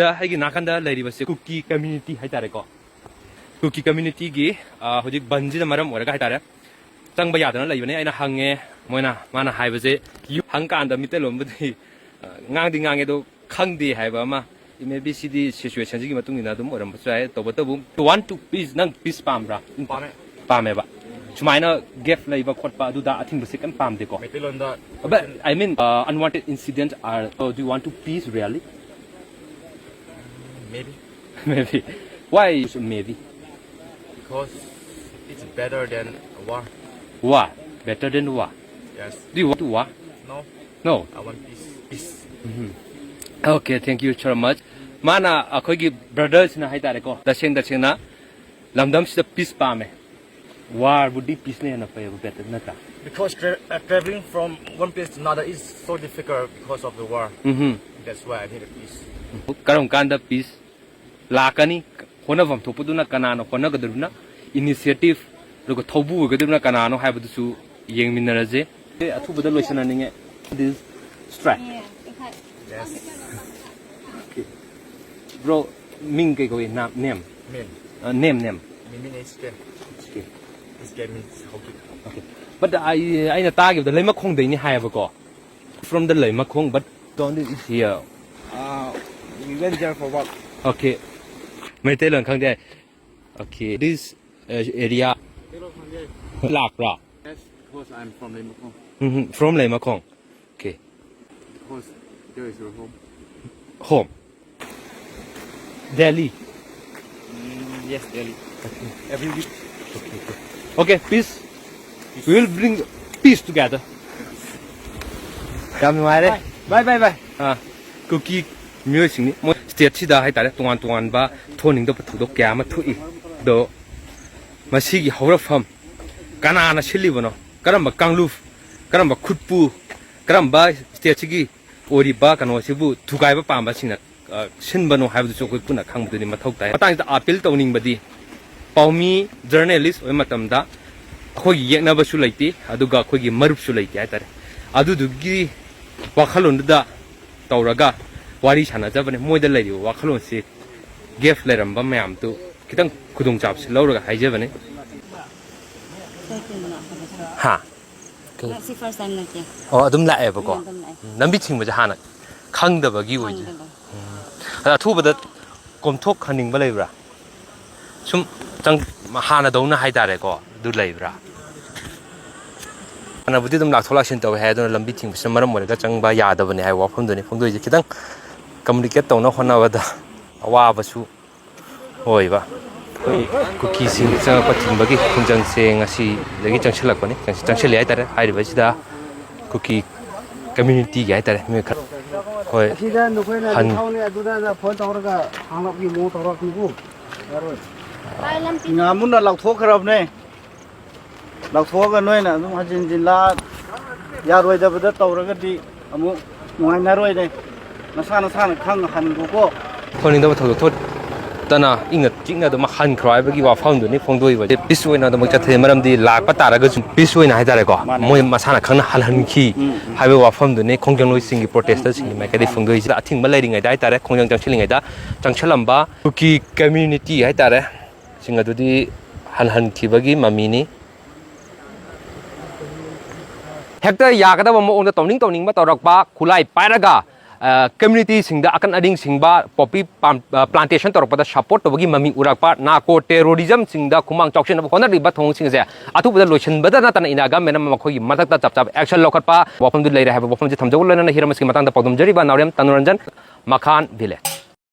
I can Nakanda lady was a Kuki community Hitareko. Kuki community gi, Hodik Banji the Madam or a Hitara. Tang Bayadana, even a Hange, Mona, Mana Hive, you Hanka and the Mittelum with the Nandi Nangedo, Kandi Havama. It may be the situation in Matunadum or Tobatabum. To want to peace, non peace palmbra in Pameva. To minor gift labor quadpa do that, I think the second palm deco. But I mean, unwanted incidents are, do you want to peace really? Maybe. Maybe. Why maybe? Because it's better than war. War? Better than war? Yes. Do you want to war? No. No. I want peace. Peace. Okay, thank you so much. Mana, akogi brothers na Hitareko. Dashing na. Lamdam the peace palm. War would be peace na better nata. Because traveling from one place to another is so difficult because of the war. That's why I need a peace. Korounganba peace. Lakani, one of them to put on a canano, Honagaduna, initiative, look at Tobu, Gaduna Canano, have to sue young mineraze. A two the listening this strike. Yes. Okay. Bro, Minke go in name. Name. Mean it's game. This game means hockey. Okay. But I target the Lemakong they have a go. From the Lemakong, but don't is here. We went there for work. Okay. Meitei learn Kang there. Okay. This area. Lakra. Yes, because I'm from Lemakong. From Lemakong. Okay. Because there is your home. Home. Delhi. Yes, Delhi. Okay. Every week. Okay, peace. We will bring peace together. Come on, bye. Kuki music. State sida hai tare tuan ba thoning do pathu do kya ma thui do masigi horafam kana na silibono karamba kangluf karamba khutpu karamba state gi ori ba kano sibu thugai ba pamba sina sinbano ha bu so koi puna khangbu ni mathok tai matang da appeal tawning badi paumi journalist oi matamda khoi yekna ba su laiti aduga khoi gi marup su laiti hai tare adu dugi wakhalon da tawraga wari chana jabane moida lari wakhalon si gift leramba mayam tu kitang khudung chap si lawraga haijabane ha si first time nake oh adum lae ba ko nambi ching ba hana khangda ba gi oi ada thu ba da komthok khaning ba leibra sum chang hana dawna haidare ko du leibra ana budi dum lak thola sin taw he don lambi thing bisam maram ga chang ba ya da bane hai wa phom doni phom doi kitang communicate tawna khona ba da awa ba su hoi ba Kuki sing sa pathing bagi khungjang se ngasi lagi changsilak bani changsil ai tare ai ba sida Kuki community ga ai tare me kha hoi sida nokoi na thawne aduna phone tawraga hanglok gi mo tawrak niku yaroi ngamun na lauk thok kharab ne lauk thok ga noi na dum hajin jin la yaroi da bada tawraga di amu ngai na roi ne nasana khang han ko thoning da thok thot tana ingat chingna do ma han khrai bagi wa phang do ni phong doi ba pisoi na do ma chathe maram di lak pa tara ga pisoi na haidare ko moi masana khang hal han khi haibe wa pham do ni khongjang loi sing protester sing ma ka di phong doi a thing ma lai ringai dai tare khongjang changchiling ngai da changchalamba Kuki community haidare singa do di han thi bagi mami ni hekta ya ka da mo ong da tawning ba tawrak ba khulai pairaga community singda akan ading singba poppy plantation torpada support to bagi mami urakpa na ko terrorism singda khumang chokchen khona ri ba thong sing je atu bada lotion bada na tan inaga menam makhoi matak ta chap action lokhat pa wapam du leira ha wapam je thamjol lana hiram ski matang da pagdum jari ba nawrem tanuranjan makhan village